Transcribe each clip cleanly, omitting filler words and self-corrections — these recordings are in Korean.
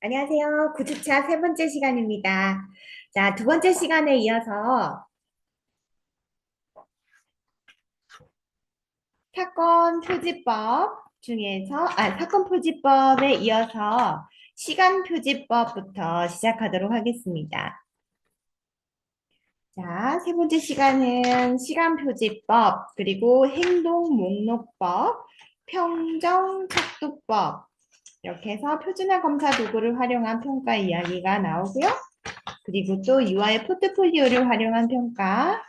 안녕하세요. 9주차 세 번째 시간입니다. 자, 두 번째 시간에 이어서 사건 표지법 사건 표지법에 이어서 시간 표지법부터 시작하도록 하겠습니다. 자, 세 번째 시간은 시간 표지법, 그리고 행동 목록법, 평정 착두법, 이렇게 해서 표준화 검사 도구를 활용한 평가 이야기가 나오고요. 그리고 또 유아의 포트폴리오를 활용한 평가,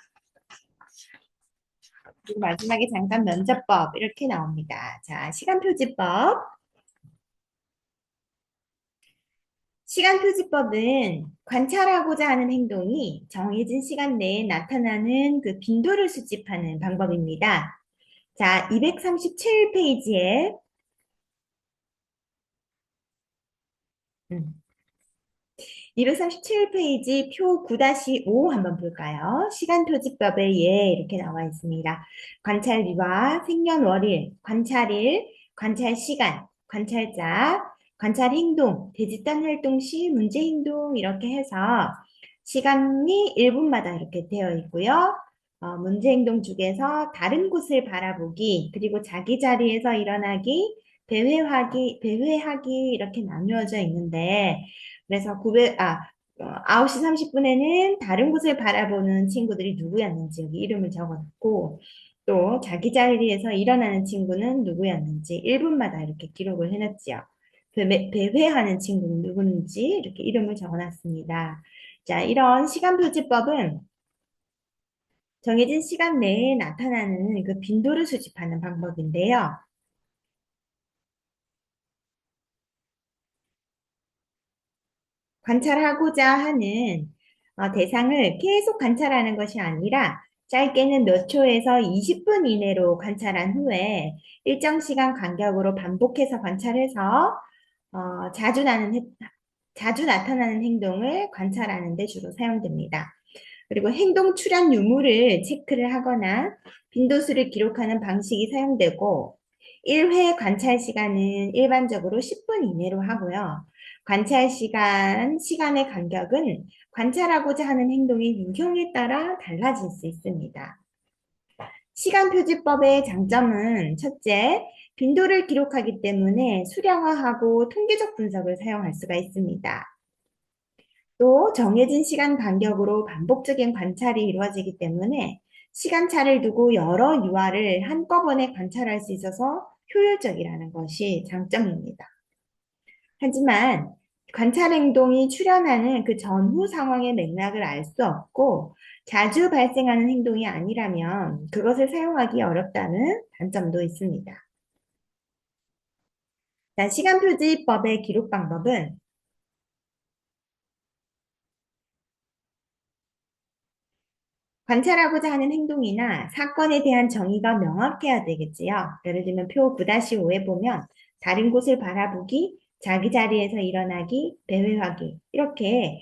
그리고 마지막에 잠깐 면접법 이렇게 나옵니다. 자, 시간표지법. 시간표지법은 관찰하고자 하는 행동이 정해진 시간 내에 나타나는 그 빈도를 수집하는 방법입니다. 자, 237페이지에 237페이지 표 9-5 한번 볼까요? 시간표지법에 예 이렇게 나와 있습니다. 관찰일과 생년월일, 관찰일, 관찰시간, 관찰자, 관찰행동, 대집단 활동 시 문제행동 이렇게 해서 시간이 1분마다 이렇게 되어 있고요. 문제행동 중에서 다른 곳을 바라보기, 그리고 자기 자리에서 일어나기, 배회하기 이렇게 나누어져 있는데 그래서 9시 30분에는 다른 곳을 바라보는 친구들이 누구였는지 여기 이름을 적어놨고, 또 자기 자리에서 일어나는 친구는 누구였는지 1분마다 이렇게 기록을 해놨지요. 배회하는 친구는 누구인지 이렇게 이름을 적어놨습니다. 자, 이런 시간 표지법은 정해진 시간 내에 나타나는 그 빈도를 수집하는 방법인데요. 관찰하고자 하는 대상을 계속 관찰하는 것이 아니라 짧게는 몇 초에서 20분 이내로 관찰한 후에 일정 시간 간격으로 반복해서 관찰해서 어, 자주 나는, 해- 자주 나타나는 행동을 관찰하는 데 주로 사용됩니다. 그리고 행동 출현 유무를 체크를 하거나 빈도수를 기록하는 방식이 사용되고 1회 관찰 시간은 일반적으로 10분 이내로 하고요. 시간의 간격은 관찰하고자 하는 행동의 유형에 따라 달라질 수 있습니다. 시간 표지법의 장점은 첫째, 빈도를 기록하기 때문에 수량화하고 통계적 분석을 사용할 수가 있습니다. 또 정해진 시간 간격으로 반복적인 관찰이 이루어지기 때문에 시간차를 두고 여러 유아를 한꺼번에 관찰할 수 있어서 효율적이라는 것이 장점입니다. 하지만 관찰 행동이 출현하는 그 전후 상황의 맥락을 알 수 없고 자주 발생하는 행동이 아니라면 그것을 사용하기 어렵다는 단점도 있습니다. 자, 시간표지법의 기록 방법은 관찰하고자 하는 행동이나 사건에 대한 정의가 명확해야 되겠지요. 예를 들면 표 9-5에 보면 다른 곳을 바라보기, 자기 자리에서 일어나기, 배회하기 이렇게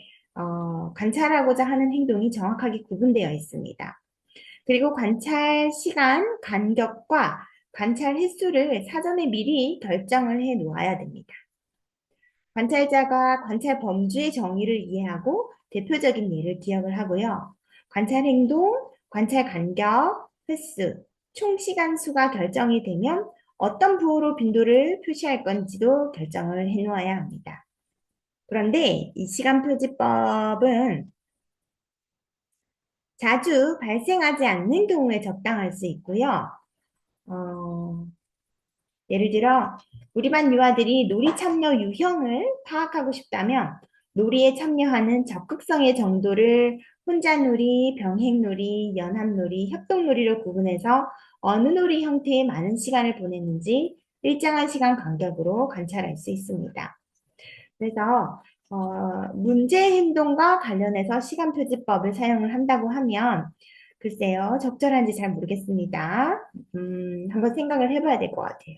관찰하고자 하는 행동이 정확하게 구분되어 있습니다. 그리고 관찰 시간, 간격과 관찰 횟수를 사전에 미리 결정을 해 놓아야 됩니다. 관찰자가 관찰 범주의 정의를 이해하고 대표적인 예를 기억을 하고요. 관찰 행동, 관찰 간격, 횟수, 총 시간 수가 결정이 되면 어떤 부호로 빈도를 표시할 건지도 결정을 해 놓아야 합니다. 그런데 이 시간 표지법은 자주 발생하지 않는 경우에 적당할 수 있고요. 어, 예를 들어 우리 반 유아들이 놀이 참여 유형을 파악하고 싶다면 놀이에 참여하는 적극성의 정도를 혼자놀이, 병행놀이, 연합놀이, 협동놀이로 구분해서 어느 놀이 형태의 많은 시간을 보냈는지 일정한 시간 간격으로 관찰할 수 있습니다. 그래서 문제 행동과 관련해서 시간표지법을 사용을 한다고 하면 글쎄요, 적절한지 잘 모르겠습니다. 한번 생각을 해봐야 될 것 같아요.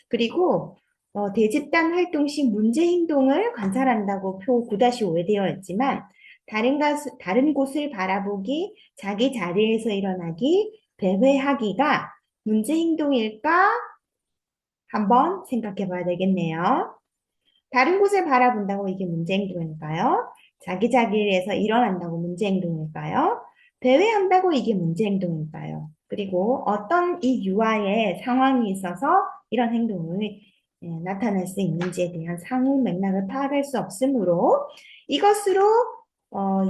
그리고 대집단 활동 시 문제 행동을 관찰한다고 표 9-5에 되어 있지만 다른 곳을 바라보기, 자기 자리에서 일어나기, 배회하기가 문제 행동일까? 한번 생각해 봐야 되겠네요. 다른 곳을 바라본다고 이게 문제 행동일까요? 자기자기에서 일어난다고 문제 행동일까요? 배회한다고 이게 문제 행동일까요? 그리고 어떤 이 유아의 상황이 있어서 이런 행동을 나타날 수 있는지에 대한 상호 맥락을 파악할 수 없으므로 이것으로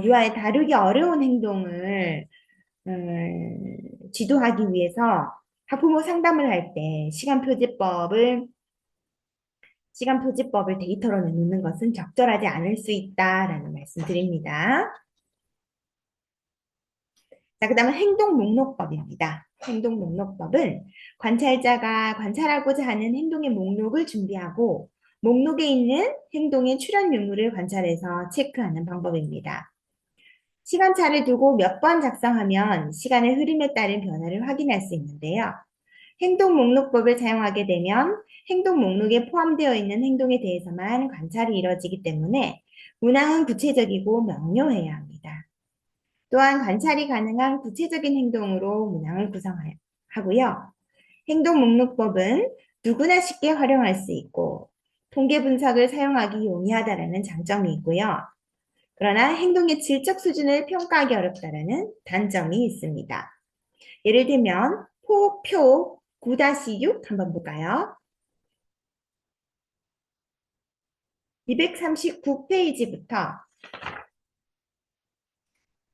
유아의 다루기 어려운 행동을 지도하기 위해서 학부모 상담을 할 때 시간 표지법을 데이터로 내놓는 것은 적절하지 않을 수 있다라는 말씀 드립니다. 자, 그 다음은 행동 목록법입니다. 행동 목록법은 관찰자가 관찰하고자 하는 행동의 목록을 준비하고 목록에 있는 행동의 출현 유무를 관찰해서 체크하는 방법입니다. 시간차를 두고 몇 번 작성하면 시간의 흐름에 따른 변화를 확인할 수 있는데요. 행동 목록법을 사용하게 되면 행동 목록에 포함되어 있는 행동에 대해서만 관찰이 이뤄지기 때문에 문항은 구체적이고 명료해야 합니다. 또한 관찰이 가능한 구체적인 행동으로 문항을 구성하고요. 행동 목록법은 누구나 쉽게 활용할 수 있고 통계 분석을 사용하기 용이하다는 장점이 있고요. 그러나 행동의 질적 수준을 평가하기 어렵다는 단점이 있습니다. 예를 들면 표 9-6 한번 볼까요? 239페이지부터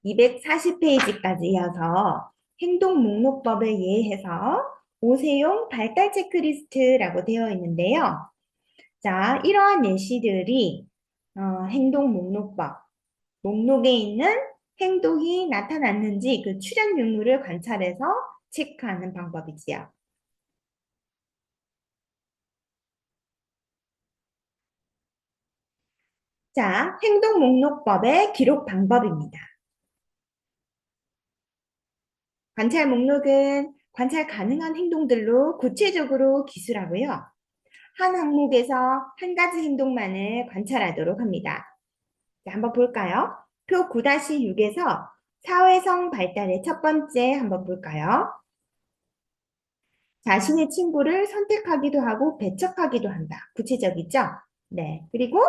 240페이지까지 이어서 행동 목록법에 의해서 오세용 발달 체크리스트라고 되어 있는데요. 자, 이러한 예시들이 행동 목록법, 목록에 있는 행동이 나타났는지 그 출현 유무를 관찰해서 체크하는 방법이지요. 자, 행동 목록법의 기록 방법입니다. 관찰 목록은 관찰 가능한 행동들로 구체적으로 기술하고요. 한 항목에서 한 가지 행동만을 관찰하도록 합니다. 자, 한번 볼까요? 표 9-6에서 사회성 발달의 첫 번째 한번 볼까요? 자신의 친구를 선택하기도 하고 배척하기도 한다. 구체적이죠? 네. 그리고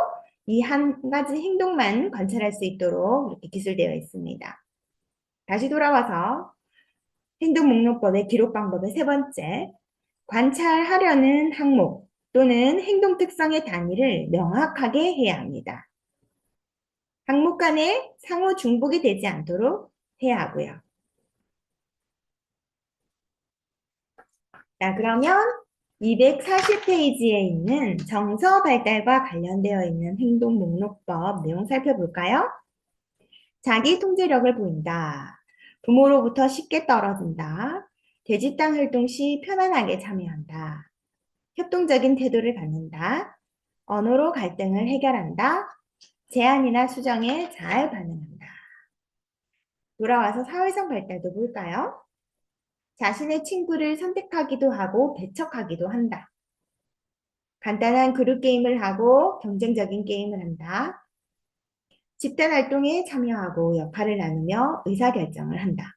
이 한 가지 행동만 관찰할 수 있도록 이렇게 기술되어 있습니다. 다시 돌아와서 행동목록법의 기록 방법의 세 번째, 관찰하려는 항목 또는 행동 특성의 단위를 명확하게 해야 합니다. 항목 간에 상호 중복이 되지 않도록 해야 하고요. 자, 그러면 240페이지에 있는 정서 발달과 관련되어 있는 행동 목록법 내용 살펴볼까요? 자기 통제력을 보인다. 부모로부터 쉽게 떨어진다. 돼지땅 활동 시 편안하게 참여한다. 협동적인 태도를 갖는다. 언어로 갈등을 해결한다. 제안이나 수정에 잘 반응한다. 돌아와서 사회성 발달도 볼까요? 자신의 친구를 선택하기도 하고 배척하기도 한다. 간단한 그룹 게임을 하고 경쟁적인 게임을 한다. 집단 활동에 참여하고 역할을 나누며 의사결정을 한다.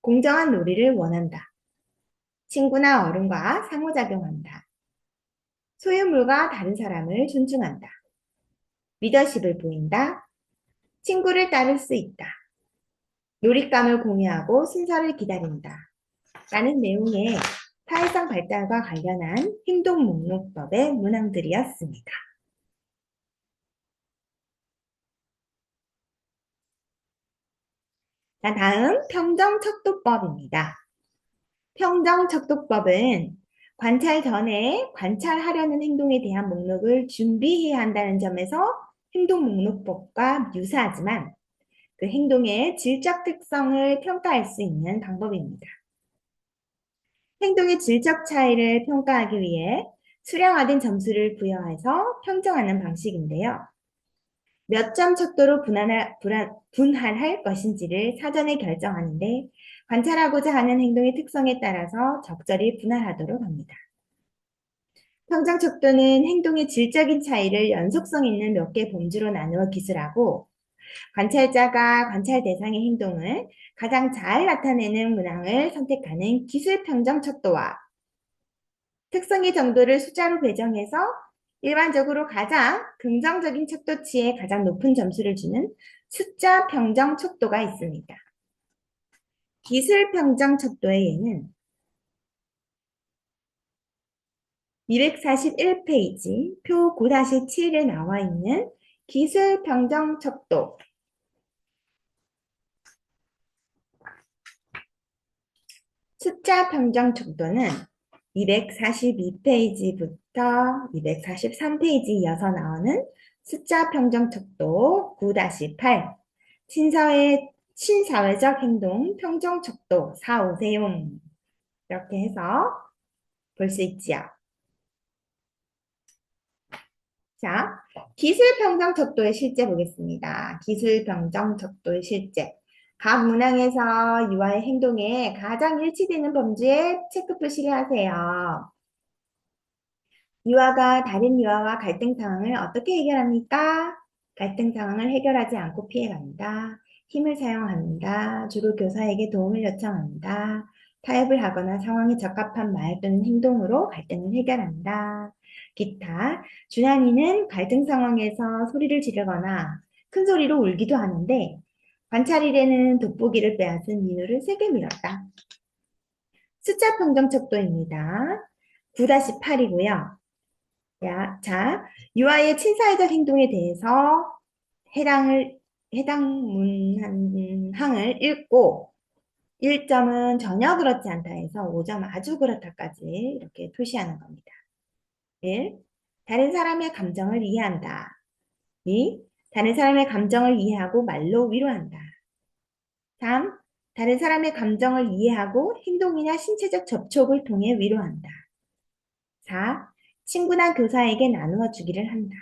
공정한 놀이를 원한다. 친구나 어른과 상호작용한다. 소유물과 다른 사람을 존중한다. 리더십을 보인다. 친구를 따를 수 있다. 놀잇감을 공유하고 순서를 기다린다. 라는 내용의 사회성 발달과 관련한 행동 목록법의 문항들이었습니다. 자, 다음 평정척도법입니다. 평정척도법은 관찰 전에 관찰하려는 행동에 대한 목록을 준비해야 한다는 점에서 행동 목록법과 유사하지만 그 행동의 질적 특성을 평가할 수 있는 방법입니다. 행동의 질적 차이를 평가하기 위해 수량화된 점수를 부여해서 평정하는 방식인데요. 몇 점 척도로 분할할 것인지를 사전에 결정하는데 관찰하고자 하는 행동의 특성에 따라서 적절히 분할하도록 합니다. 평정 척도는 행동의 질적인 차이를 연속성 있는 몇 개 범주로 나누어 기술하고 관찰자가 관찰 대상의 행동을 가장 잘 나타내는 문항을 선택하는 기술 평정 척도와 특성의 정도를 숫자로 배정해서 일반적으로 가장 긍정적인 척도치에 가장 높은 점수를 주는 숫자 평정 척도가 있습니다. 기술 평정 척도의 예는 241페이지 표 9-7에 나와 있는 기술 평정 척도. 숫자 평정 척도는 242페이지부터 243페이지 이어서 나오는 숫자 평정 척도 9-8 신사회적 행동 평정 척도 4-5세용 이렇게 해서 볼 수 있지요. 자, 기술 평정 척도의 실제 보겠습니다. 기술 평정 척도의 실제. 각 문항에서 유아의 행동에 가장 일치되는 범주에 체크 표시를 하세요. 유아가 다른 유아와 갈등 상황을 어떻게 해결합니까? 갈등 상황을 해결하지 않고 피해간다. 힘을 사용한다. 주로 교사에게 도움을 요청한다. 타협을 하거나 상황에 적합한 말 또는 행동으로 갈등을 해결한다. 기타. 준환이는 갈등 상황에서 소리를 지르거나 큰 소리로 울기도 하는데 관찰일에는 돋보기를 빼앗은 민우를 세게 밀었다. 숫자 평정 척도입니다. 9-8이고요. 자, 유아의 친사회적 행동에 대해서 해당 문항을 읽고 1점은 전혀 그렇지 않다 해서 5점 아주 그렇다까지 이렇게 표시하는 겁니다. 1. 다른 사람의 감정을 이해한다. 2. 다른 사람의 감정을 이해하고 말로 위로한다. 3. 다른 사람의 감정을 이해하고 행동이나 신체적 접촉을 통해 위로한다. 4. 친구나 교사에게 나누어 주기를 한다.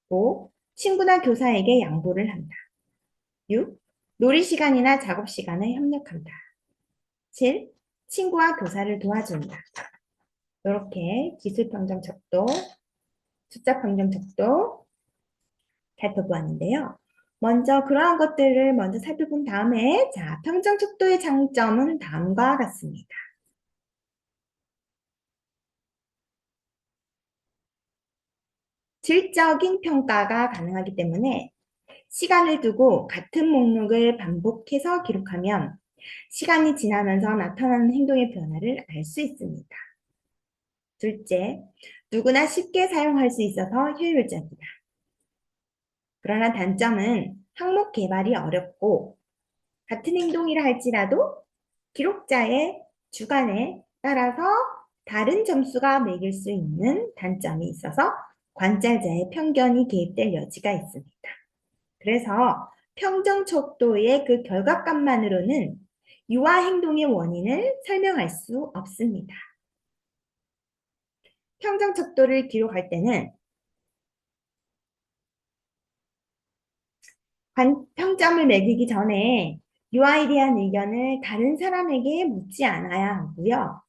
5. 친구나 교사에게 양보를 한다. 6. 놀이 시간이나 작업 시간에 협력한다. 7. 친구와 교사를 도와준다. 이렇게 기술 평정 척도, 숫자 평정 척도 살펴보았는데요. 먼저 그러한 것들을 먼저 살펴본 다음에 자, 평정 척도의 장점은 다음과 같습니다. 질적인 평가가 가능하기 때문에 시간을 두고 같은 목록을 반복해서 기록하면 시간이 지나면서 나타나는 행동의 변화를 알 수 있습니다. 둘째, 누구나 쉽게 사용할 수 있어서 효율적이다. 그러나 단점은 항목 개발이 어렵고 같은 행동이라 할지라도 기록자의 주관에 따라서 다른 점수가 매길 수 있는 단점이 있어서 관찰자의 편견이 개입될 여지가 있습니다. 그래서 평정 척도의 그 결과값만으로는 유아 행동의 원인을 설명할 수 없습니다. 평정 척도를 기록할 때는 평점을 매기기 전에 유아에 대한 의견을 다른 사람에게 묻지 않아야 하고요.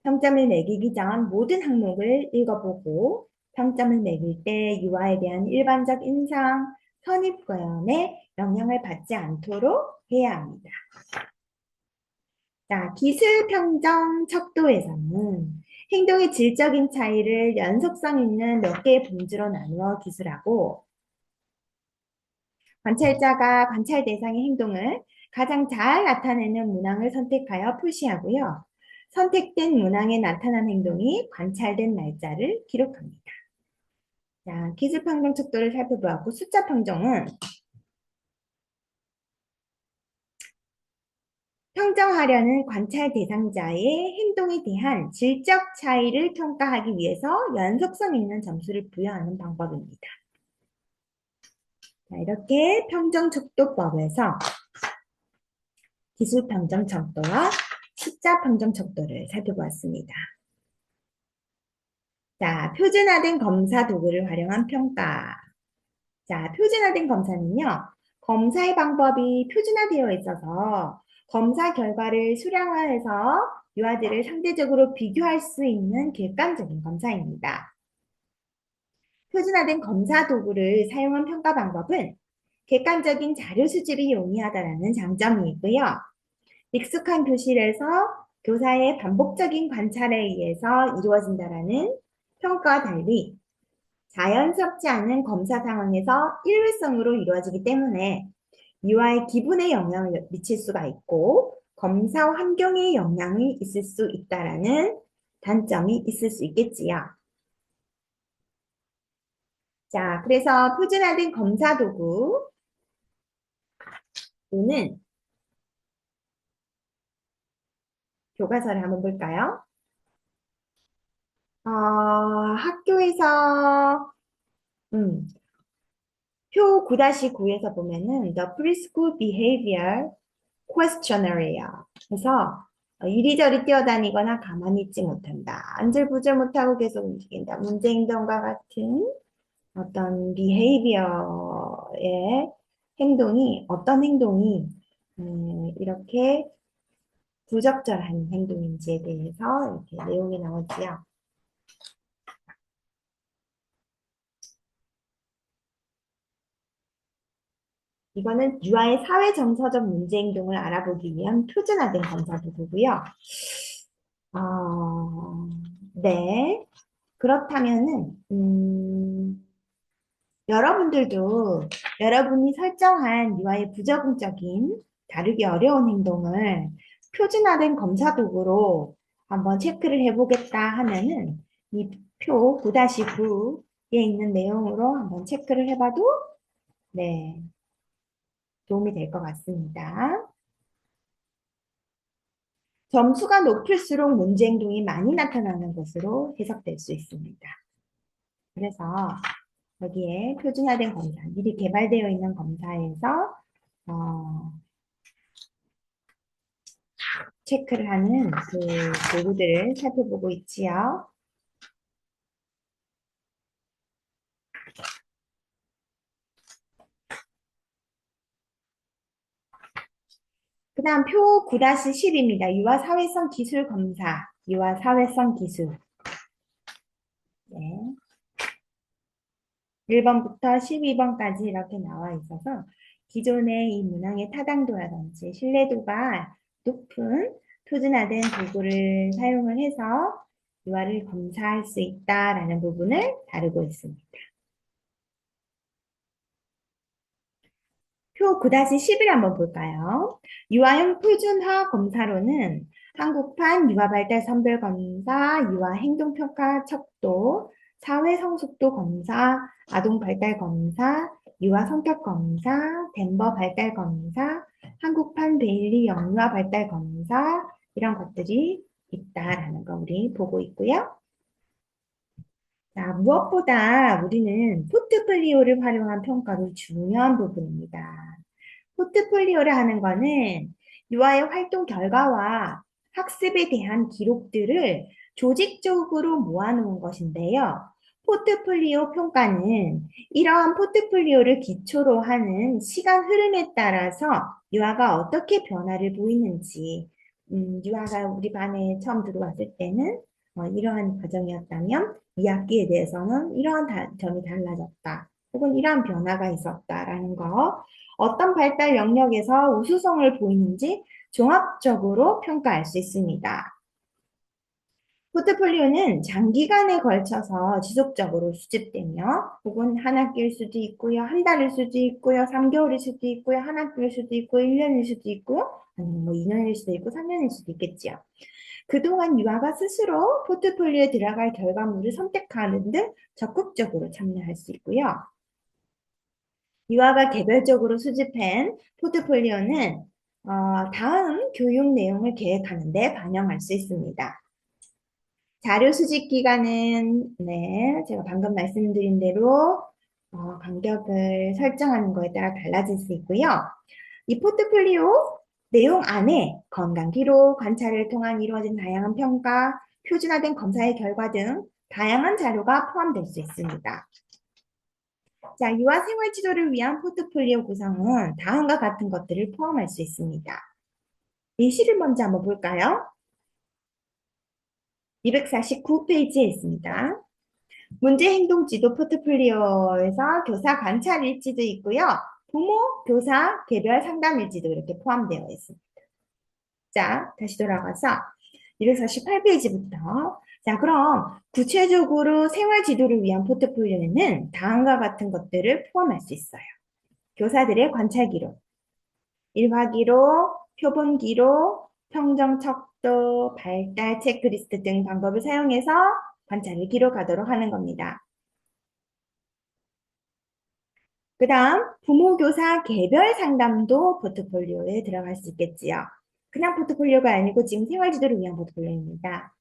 평점을 매기기 전 모든 항목을 읽어보고 평점을 매길 때 유아에 대한 일반적 인상, 선입견에 영향을 받지 않도록 해야 합니다. 자, 기술 평정 척도에서는 행동의 질적인 차이를 연속성 있는 몇 개의 범주로 나누어 기술하고 관찰자가 관찰 대상의 행동을 가장 잘 나타내는 문항을 선택하여 표시하고요. 선택된 문항에 나타난 행동이 관찰된 날짜를 기록합니다. 자, 기술 평정 척도를 살펴보았고 숫자 평정은 평정하려는 관찰 대상자의 행동에 대한 질적 차이를 평가하기 위해서 연속성 있는 점수를 부여하는 방법입니다. 자, 이렇게 평정척도법에서 기술 평정 척도와 숫자 평정 척도를 살펴보았습니다. 자, 표준화된 검사 도구를 활용한 평가. 자, 표준화된 검사는요, 검사의 방법이 표준화되어 있어서 검사 결과를 수량화해서 유아들을 상대적으로 비교할 수 있는 객관적인 검사입니다. 표준화된 검사 도구를 사용한 평가 방법은 객관적인 자료 수집이 용이하다는 장점이 있고요. 익숙한 교실에서 교사의 반복적인 관찰에 의해서 이루어진다는 평가와 달리 자연스럽지 않은 검사 상황에서 일회성으로 이루어지기 때문에 유아의 기분에 영향을 미칠 수가 있고 검사 환경에 영향이 있을 수 있다라는 단점이 있을 수 있겠지요. 자, 그래서 표준화된 검사 도구는 교과서를 한번 볼까요? 학교에서 음, 표 9-9에서 보면은 The Preschool Behavior Questionnaire. 그래서 이리저리 뛰어다니거나 가만히 있지 못한다. 안절부절 못하고 계속 움직인다. 문제 행동과 같은 어떤 behavior의 행동이 어떤 행동이 이렇게 부적절한 행동인지에 대해서 이렇게 내용이 나오지요. 이거는 유아의 사회 정서적 문제 행동을 알아보기 위한 표준화된 검사 도구고요. 어, 네. 그렇다면은 여러분들도 여러분이 설정한 유아의 부적응적인 다루기 어려운 행동을 표준화된 검사 도구로 한번 체크를 해보겠다 하면은 이 표 9-9에 있는 내용으로 한번 체크를 해봐도 네, 도움이 될 것 같습니다. 점수가 높을수록 문제 행동이 많이 나타나는 것으로 해석될 수 있습니다. 그래서 여기에 표준화된 검사, 미리 개발되어 있는 검사에서 어, 체크를 하는 그 도구들을 살펴보고 있지요. 그 다음 표 9-10입니다. 유아 사회성 기술 검사, 유아 사회성 기술. 네. 1번부터 12번까지 이렇게 나와 있어서 기존의 이 문항의 타당도라든지 신뢰도가 높은 표준화된 도구를 사용을 해서 유아를 검사할 수 있다라는 부분을 다루고 있습니다. 표 9-11 한번 볼까요? 유아형 표준화 검사로는 한국판 유아발달 선별검사, 유아행동평가 척도, 사회성숙도 검사, 아동발달검사, 유아성격검사, 덴버 발달검사, 한국판 베일리 영유아 발달검사 이런 것들이 있다라는 거 우리 보고 있고요. 자, 무엇보다 우리는 포트폴리오를 활용한 평가도 중요한 부분입니다. 포트폴리오를 하는 거는 유아의 활동 결과와 학습에 대한 기록들을 조직적으로 모아놓은 것인데요. 포트폴리오 평가는 이러한 포트폴리오를 기초로 하는 시간 흐름에 따라서 유아가 어떻게 변화를 보이는지, 유아가 우리 반에 처음 들어왔을 때는 이러한 과정이었다면 이 학기에 대해서는 이러한 점이 달라졌다. 혹은 이러한 변화가 있었다라는 거. 어떤 발달 영역에서 우수성을 보이는지 종합적으로 평가할 수 있습니다. 포트폴리오는 장기간에 걸쳐서 지속적으로 수집되며 혹은 한 학기일 수도 있고요, 한 달일 수도 있고요, 3개월일 수도 있고요, 한 학기일 수도 있고요, 1년일 수도 있고요, 아니면 뭐 2년일 수도 있고 3년일 수도 있겠지요. 그동안 유아가 스스로 포트폴리오에 들어갈 결과물을 선택하는 등 적극적으로 참여할 수 있고요. 유아가 개별적으로 수집한 포트폴리오는 다음 교육 내용을 계획하는 데 반영할 수 있습니다. 자료 수집 기간은 네, 제가 방금 말씀드린 대로 간격을 설정하는 거에 따라 달라질 수 있고요. 이 포트폴리오 내용 안에 건강 기록, 관찰을 통한 이루어진 다양한 평가, 표준화된 검사의 결과 등 다양한 자료가 포함될 수 있습니다. 자, 유아 생활 지도를 위한 포트폴리오 구성은 다음과 같은 것들을 포함할 수 있습니다. 예시를 먼저 한번 볼까요? 249페이지에 있습니다. 문제 행동 지도 포트폴리오에서 교사 관찰 일지도 있고요. 부모, 교사, 개별 상담 일지도 이렇게 포함되어 있습니다. 자, 다시 돌아가서 248페이지부터. 자, 그럼 구체적으로 생활 지도를 위한 포트폴리오에는 다음과 같은 것들을 포함할 수 있어요. 교사들의 관찰 기록, 일화 기록, 표본 기록, 평정 척도, 발달 체크리스트 등 방법을 사용해서 관찰을 기록하도록 하는 겁니다. 그 다음 부모 교사 개별 상담도 포트폴리오에 들어갈 수 있겠지요. 그냥 포트폴리오가 아니고 지금 생활지도를 위한 포트폴리오입니다.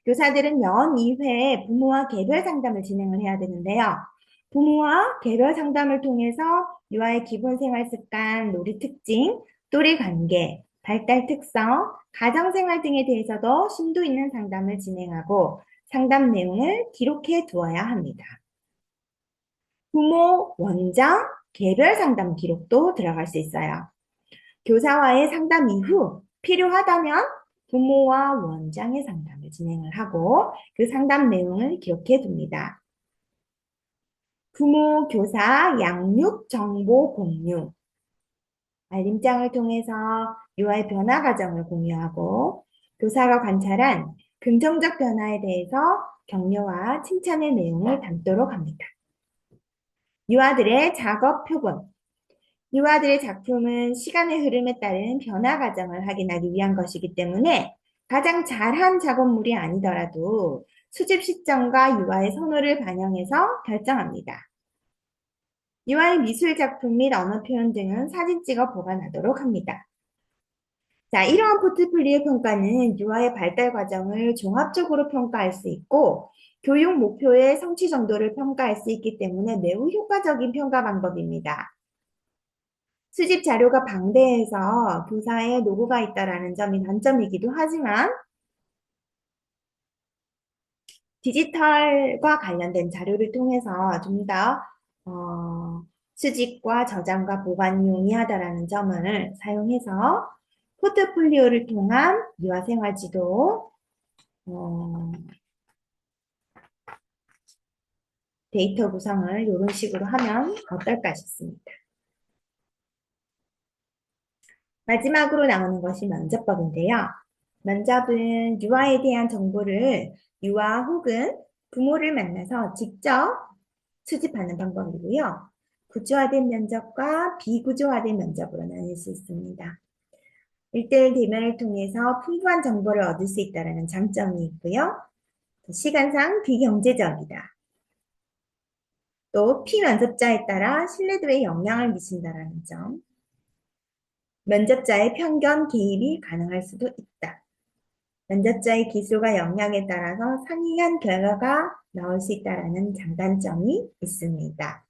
교사들은 연 2회 부모와 개별 상담을 진행을 해야 되는데요. 부모와 개별 상담을 통해서 유아의 기본 생활 습관, 놀이 특징, 또래 관계, 발달 특성, 가정생활 등에 대해서도 심도 있는 상담을 진행하고 상담 내용을 기록해 두어야 합니다. 부모, 원장, 개별 상담 기록도 들어갈 수 있어요. 교사와의 상담 이후 필요하다면 부모와 원장의 상담을 진행을 하고 그 상담 내용을 기록해 둡니다. 부모, 교사, 양육, 정보 공유. 알림장을 통해서 유아의 변화 과정을 공유하고 교사가 관찰한 긍정적 변화에 대해서 격려와 칭찬의 내용을 담도록 합니다. 유아들의 작업 표본. 유아들의 작품은 시간의 흐름에 따른 변화 과정을 확인하기 위한 것이기 때문에 가장 잘한 작업물이 아니더라도 수집 시점과 유아의 선호를 반영해서 결정합니다. 유아의 미술 작품 및 언어 표현 등은 사진 찍어 보관하도록 합니다. 자, 이러한 포트폴리오 평가는 유아의 발달 과정을 종합적으로 평가할 수 있고 교육 목표의 성취 정도를 평가할 수 있기 때문에 매우 효과적인 평가 방법입니다. 수집 자료가 방대해서 교사의 노고가 있다라는 점이 단점이기도 하지만 디지털과 관련된 자료를 통해서 좀 더 수집과 저장과 보관이 용이하다라는 점을 사용해서 포트폴리오를 통한 유아생활지도 데이터 구성을 이런 식으로 하면 어떨까 싶습니다. 마지막으로 나오는 것이 면접법인데요. 면접은 유아에 대한 정보를 유아 혹은 부모를 만나서 직접 수집하는 방법이고요. 구조화된 면접과 비구조화된 면접으로 나눌 수 있습니다. 1대1 대면을 통해서 풍부한 정보를 얻을 수 있다는 장점이 있고요. 시간상 비경제적이다. 또 피면접자에 따라 신뢰도에 영향을 미친다는 점. 면접자의 편견 개입이 가능할 수도 있다. 면접자의 기술과 역량에 따라서 상이한 결과가 나올 수 있다는 장단점이 있습니다.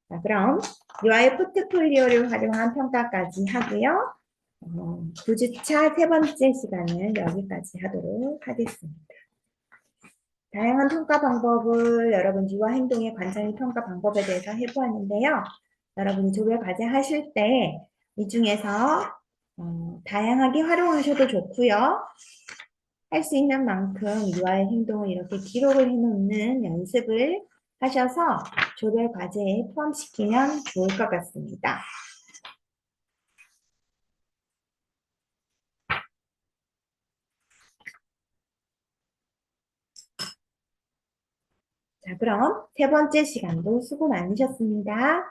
자, 그럼 유아의 포트폴리오를 활용한 평가까지 하고요. 9주차 세 번째 시간을 여기까지 하도록 하겠습니다. 다양한 평가 방법을 여러분 유아 행동의 관찰 평가 방법에 대해서 해보았는데요. 여러분이 조별 과제 하실 때 이 중에서 다양하게 활용하셔도 좋고요. 할 수 있는 만큼 유아의 행동을 이렇게 기록을 해놓는 연습을 하셔서 조별 과제에 포함시키면 좋을 것 같습니다. 자, 그럼 세 번째 시간도 수고 많으셨습니다.